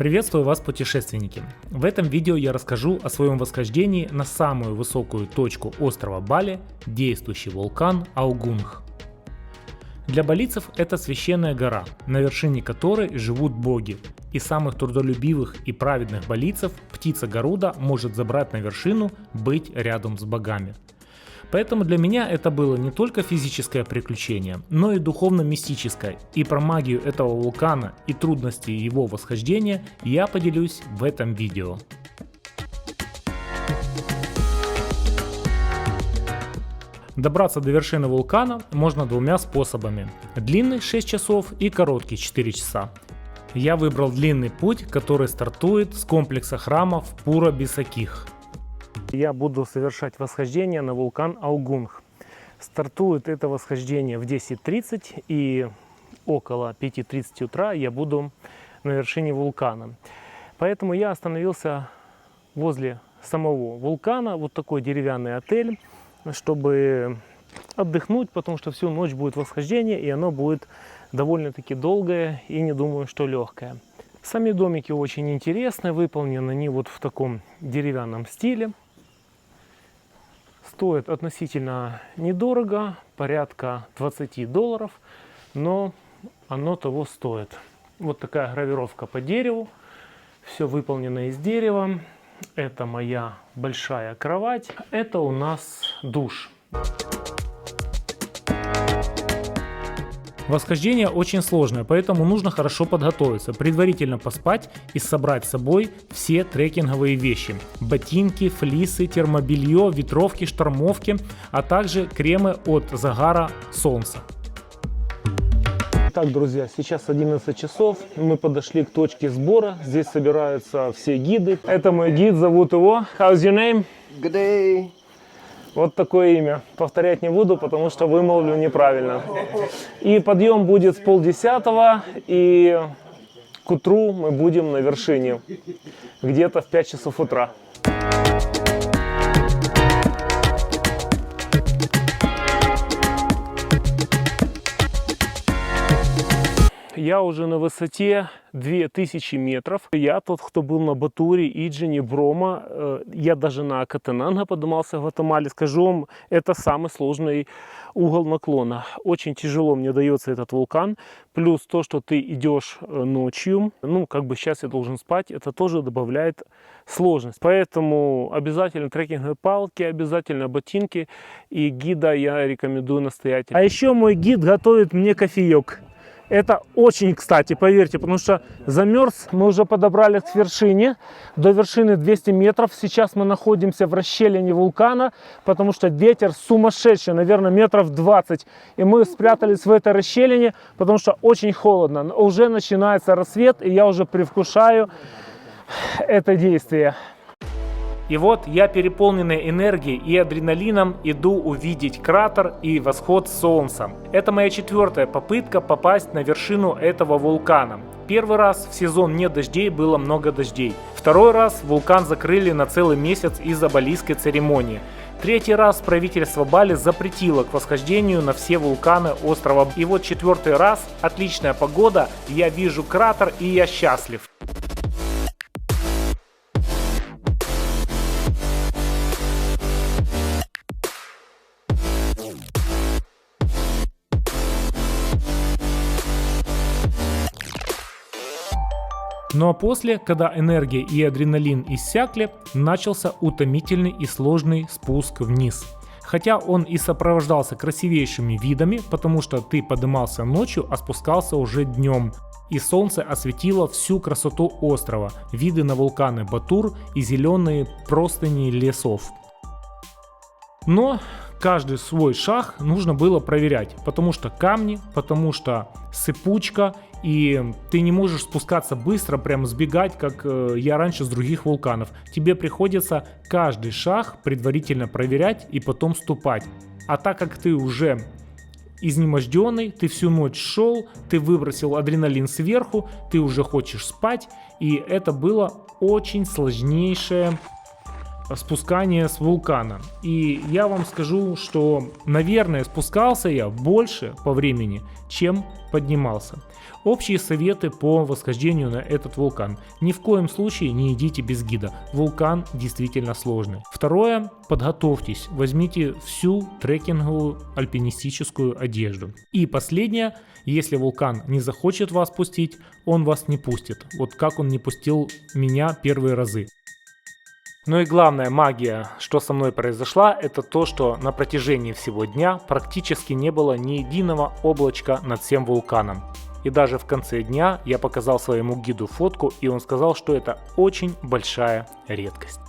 Приветствую вас, путешественники! В этом видео я расскажу о своем восхождении на самую высокую точку острова Бали, действующий вулкан Аугунг. Для балийцев это священная гора, на вершине которой живут боги, и самых трудолюбивых и праведных балийцев птица Гаруда может забрать на вершину, быть рядом с богами. Поэтому для меня это было не только физическое приключение, но и духовно-мистическое, и про магию этого вулкана и трудности его восхождения я поделюсь в этом видео. Добраться до вершины вулкана можно двумя способами: длинный 6 часов и короткий 4 часа. Я выбрал длинный путь, который стартует с комплекса храмов Пура-Бисаких. Я буду совершать восхождение на вулкан Аугунг. Стартует это восхождение в 10:30, и около 5:30 утра я буду на вершине вулкана. Поэтому я остановился возле самого вулкана, вот такой деревянный отель, чтобы отдохнуть, потому что всю ночь будет восхождение, и оно будет довольно-таки долгое и не думаю, что легкое. Сами домики очень интересные, выполнены они вот в таком деревянном стиле. Стоит относительно недорого, порядка $20, но оно того стоит. Вот такая гравировка по дереву, все выполнено из дерева. Это моя большая кровать, это у нас душ. Восхождение очень сложное, поэтому нужно хорошо подготовиться, предварительно поспать и собрать с собой все трекинговые вещи: ботинки, флисы, термобелье, ветровки, штормовки, а также кремы от загара солнца. Итак, друзья, сейчас 11 часов, мы подошли к точке сбора, здесь собираются все гиды. Это мой гид, зовут его, how's your name? Good day. Вот такое имя. Повторять не буду, потому что вымолвлю неправильно. И подъем будет с 9:30, и к утру мы будем на вершине, где-то в 5 часов утра. Я уже на высоте 2000 метров. Я тот, кто был на Батуре, Иджине, Брома. Я даже на Акатенанга поднимался в Гватемале. Скажу вам, это самый сложный угол наклона. Очень тяжело мне дается этот вулкан. Плюс то, что ты идешь ночью. Ну, как бы сейчас я должен спать. Это тоже добавляет сложность. Поэтому обязательно трекинговые палки, обязательно ботинки. И гида я рекомендую настоятельно. А еще мой гид готовит мне кофеек. Это очень кстати, поверьте, потому что замерз. Мы уже подобрались к вершине. До вершины 200 метров. Сейчас мы находимся в расщелине вулкана, потому что ветер сумасшедший, наверное, метров 20. И мы спрятались в этой расщелине, потому что очень холодно. Уже начинается рассвет, и я уже предвкушаю это действие. И вот я, переполненный энергией и адреналином, иду увидеть кратер и восход солнца. Это моя 4-я попытка попасть на вершину этого вулкана. Первый раз в сезон нет дождей было много дождей. Второй раз вулкан закрыли на целый месяц из-за балийской церемонии. Третий раз правительство Бали запретило к восхождению на все вулканы острова. И вот 4-й раз, отличная погода, я вижу кратер и я счастлив. Ну а после, когда энергия и адреналин иссякли, начался утомительный и сложный спуск вниз. Хотя он и сопровождался красивейшими видами, потому что ты поднимался ночью, а спускался уже днем. И солнце осветило всю красоту острова, виды на вулканы Батур и зеленые простыни лесов. Но каждый свой шаг нужно было проверять, потому что камни, потому что сыпучка, и ты не можешь спускаться быстро, прям сбегать, как я раньше с других вулканов. Тебе приходится каждый шаг предварительно проверять и потом ступать. А так как ты уже изнеможденный, ты всю ночь шел, ты выбросил адреналин сверху, ты уже хочешь спать, и это было очень сложнейшее спускание с вулкана. И я вам скажу, что, наверное, спускался я больше по времени, чем поднимался. Общие советы по восхождению на этот вулкан. Ни в коем случае не идите без гида. Вулкан действительно сложный. Второе, подготовьтесь. Возьмите всю трекинговую альпинистическую одежду. И последнее, если вулкан не захочет вас пустить, он вас не пустит. Вот как он не пустил меня первые разы. Ну и главная магия, что со мной произошла, это то, что на протяжении всего дня практически не было ни единого облачка над всем вулканом. И даже в конце дня я показал своему гиду фотку, и он сказал, что это очень большая редкость.